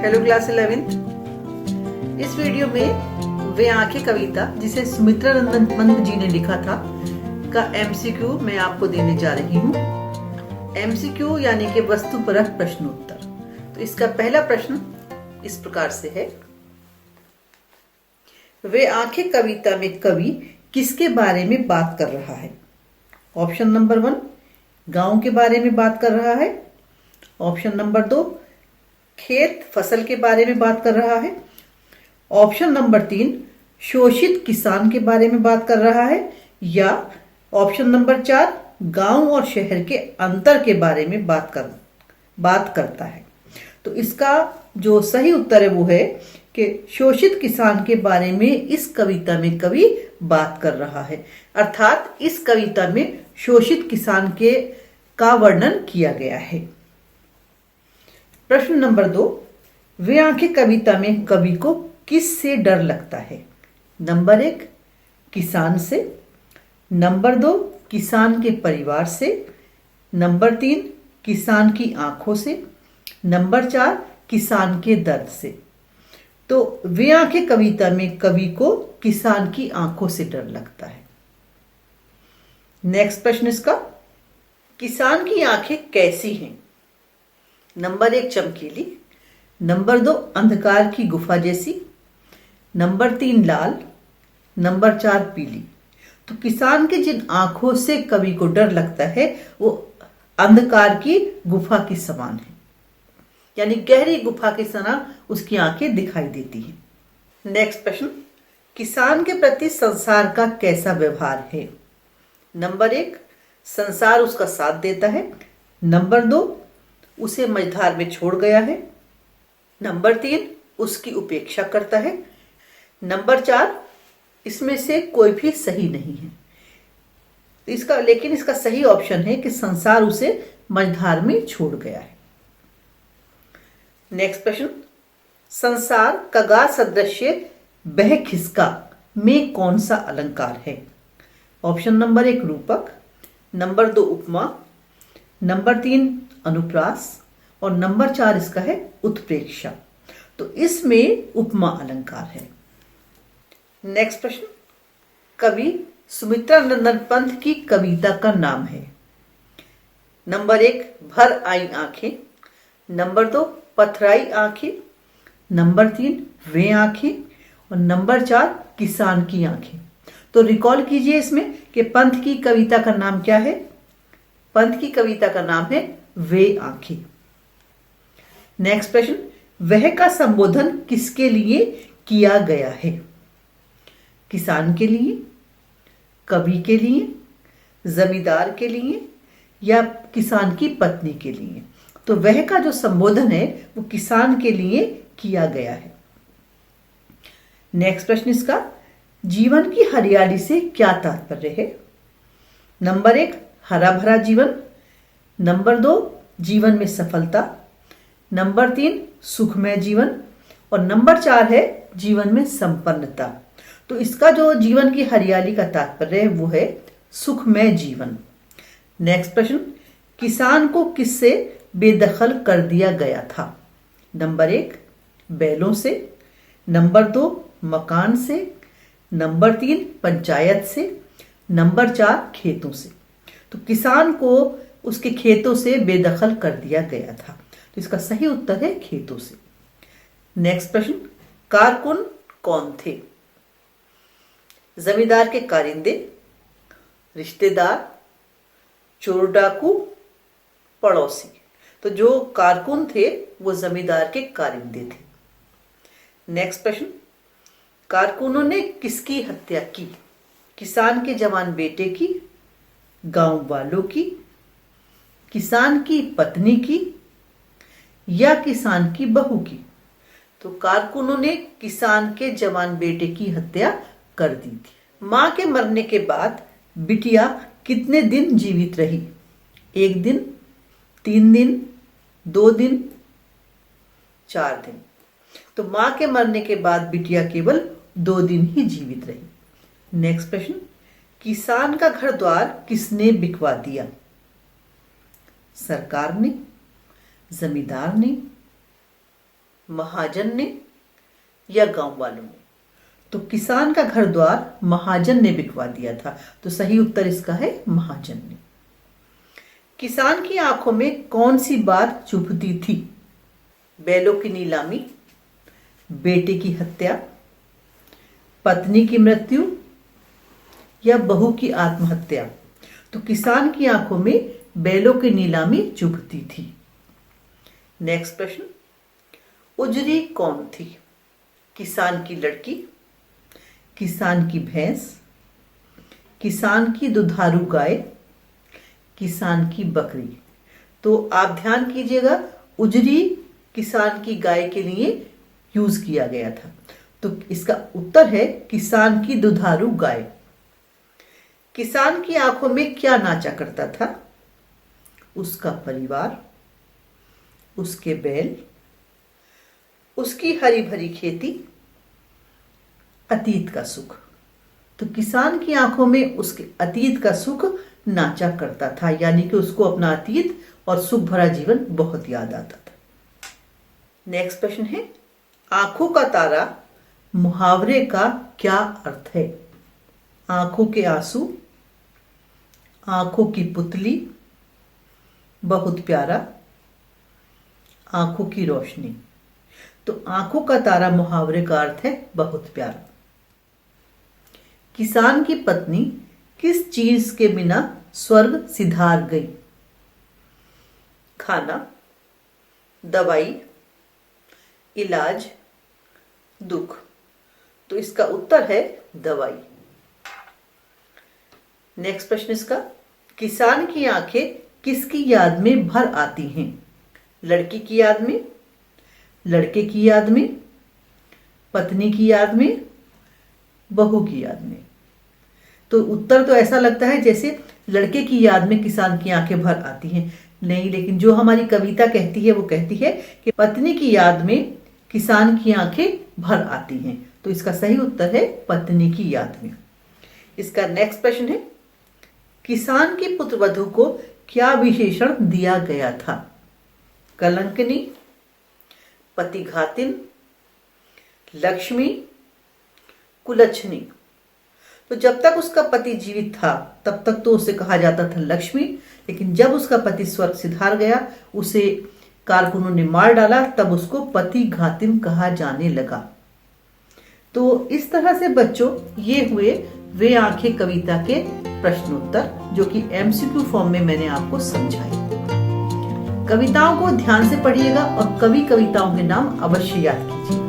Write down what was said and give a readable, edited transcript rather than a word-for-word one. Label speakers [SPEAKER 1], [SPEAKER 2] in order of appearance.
[SPEAKER 1] Hello class 11th। इस video में वे आंखें कविता जिसे सुमित्रा नंदन पंत जी ने लिखा था का एमसीक्यू मैं आपको देने जा रही हूँ। एमसीक्यू यानी कि वस्तुपरक प्रश्न उत्तर। तो इसका पहला प्रश्न इस प्रकार से है, वे आंखें कविता में कवि किसके बारे में बात कर रहा है? ऑप्शन नंबर 1 गांव के बारे में बात कर रहा है। ऑप्शन नंबर 2 खेत फसल के बारे में बात कर रहा है। ऑप्शन नंबर 3 शोषित किसान के बारे में बात कर रहा है। या ऑप्शन नंबर 4 गांव और शहर के अंतर के बारे में बात करता है। तो इसका जो सही उत्तर है वो है कि शोषित किसान के बारे में इस कविता में कवि बात कर रहा है, अर्थात इस कविता में शोषित किसान का वर्णन किया गया है। प्रश्न नंबर 2, वे आंखें कविता में कवि को किस से डर लगता है? नंबर 1 किसान से, नंबर 2 किसान के परिवार से, नंबर 3 किसान की आंखों से, नंबर 4 किसान के दर्द से। तो वे आंखें कविता में कवि को किसान की आंखों से डर लगता है। नेक्स्ट प्रश्न इसका, किसान की आंखें कैसी हैं? नंबर 1 चमकीली, नंबर 2 अंधकार की गुफा जैसी, नंबर 3 लाल, नंबर 4 पीली। तो किसान के जिन आंखों से कवि को डर लगता है वो अंधकार की गुफा के समान है, यानी गहरी गुफा के समान उसकी आंखें दिखाई देती हैं। नेक्स्ट प्रश्न, किसान के प्रति संसार का कैसा व्यवहार है? नंबर 1 संसार उसका साथ देता है, नंबर 2 उसे मझधार में छोड़ गया है, नंबर 3 उसकी उपेक्षा करता है, नंबर 4 इसमें से कोई भी सही नहीं है। लेकिन इसका सही ऑप्शन है कि संसार उसे मझधार में छोड़ गया है। नेक्स्ट प्रश्न, संसार कगा सदृश्य बह खिसका में कौन सा अलंकार है? ऑप्शन नंबर 1 रूपक, नंबर 2 उपमा, नंबर 3 अनुप्रास और नंबर 4 इसका है उत्प्रेक्षा। तो इसमें उपमा अलंकार है। नेक्स्ट प्रश्न, कवि सुमित्रा नंदन पंत की कविता का नाम है। नंबर 1 भर आई आंखें, नंबर 2 पथराई आंखें, नंबर 3 वे आंखें और नंबर 4 किसान की आंखें। तो रिकॉल कीजिए इसमें कि पंत की कविता का नाम क्या है? पंत की कविता का नाम है वे आंखें। नेक्स्ट प्रश्न, वह का संबोधन किसके लिए किया गया है? किसान के लिए, कवि के लिए, जमींदार के लिए या किसान की पत्नी के लिए? तो वह का जो संबोधन है वो किसान के लिए किया गया है। नेक्स्ट प्रश्न इसका, जीवन की हरियाली से क्या तात्पर्य है? नंबर 1 हरा भरा जीवन, नंबर 2 जीवन में सफलता, नंबर 3 सुखमय जीवन और नंबर 4 है जीवन में संपन्नता। तो इसका जो जीवन की हरियाली का तात्पर्य है वो है सुखमय जीवन। नेक्स्ट प्रश्न, किसान को किससे बेदखल कर दिया गया था? नंबर 1 बैलों से, नंबर 2 मकान से, नंबर 3 पंचायत से, नंबर 4 खेतों से। तो किसान को उसके खेतों से बेदखल कर दिया गया था। तो इसका सही उत्तर है खेतों से। नेक्स्ट प्रश्न, कारकुन कौन थे? जमींदार के कारिंदे, रिश्तेदार, चोर डाकू, पड़ोसी। तो जो कारकुन थे वो जमींदार के कारिंदे थे। नेक्स्ट प्रश्न, कारकुनों ने किसकी हत्या की? किसान के जवान बेटे की, गांव वालों की, किसान की पत्नी की या किसान की बहू की? तो कारकुनों ने किसान के जवान बेटे की हत्या कर दी थी। मां के मरने के बाद बिटिया कितने दिन जीवित रही? 1 दिन, 3 दिन, 2 दिन, 4 दिन। तो मां के मरने के बाद बिटिया केवल 2 दिन ही जीवित रही। नेक्स्ट प्रश्न, किसान का घर द्वार किसने बिकवा दिया? सरकार ने, जमींदार ने, महाजन ने या गांव वालों ने? तो किसान का घर द्वार महाजन ने बिकवा दिया था, तो सही उत्तर इसका है महाजन ने। किसान की आंखों में कौन सी बात चुभती थी? बैलों की नीलामी, बेटे की हत्या, पत्नी की मृत्यु या बहू की आत्महत्या? तो किसान की आंखों में बैलों की नीलामी चुभती थी। नेक्स्ट प्रश्न, उजरी कौन थी? किसान की लड़की, किसान की भैंस, किसान की दुधारू गाय, किसान की बकरी? तो आप ध्यान कीजिएगा, उजरी किसान की गाय के लिए यूज किया गया था, तो इसका उत्तर है किसान की दुधारू गाय। किसान की आंखों में क्या नाचा करता था? उसका परिवार, उसके बैल, उसकी हरी भरी खेती, अतीत का सुख? तो किसान की आंखों में उसके अतीत का सुख नाचा करता था, यानी कि उसको अपना अतीत और सुख भरा जीवन बहुत याद आता था। नेक्स्ट प्रश्न है, आंखों का तारा मुहावरे का क्या अर्थ है? आंखों के आंसू, आंखों की पुतली, बहुत प्यारा, आंखों की रोशनी? तो आंखों का तारा मुहावरे का अर्थ है बहुत प्यारा। किसान की पत्नी किस चीज के बिना स्वर्ग सिधार गई? खाना, दवाई, इलाज, दुख? तो इसका उत्तर है दवाई। नेक्स्ट प्रश्न इसका, किसान की आंखें किसकी याद में भर आती हैं? लड़की की याद में, लड़के की याद में, पत्नी की याद में, बहू की याद में? तो उत्तर तो ऐसा लगता है जैसे लड़के की याद में किसान की आंखें भर आती हैं, नहीं, लेकिन जो हमारी कविता कहती है वो कहती है कि पत्नी की याद में किसान की आंखें भर आती हैं, तो इसका सही उत्तर है पत्नी की याद में। इसका नेक्स्ट प्रश्न है, किसान की पुत्रवधू को क्या विशेषण दिया गया था? कलंकनी, पतिघातिन, लक्ष्मी, कुलच्छनी? तो जब तक उसका पति जीवित था तब तक तो उसे कहा जाता था लक्ष्मी, लेकिन जब उसका पति स्वर्ग सिधार गया, उसे कारकुनों ने मार डाला, तब उसको पतिघातिन कहा जाने लगा। तो इस तरह से बच्चों ये हुए वे आंखें कविता के प्रश्नोत्तर, जो कि एमसीक्यू फॉर्म में मैंने आपको समझाई। कविताओं को ध्यान से पढ़िएगा और कवि कविताओं के नाम अवश्य याद कीजिए।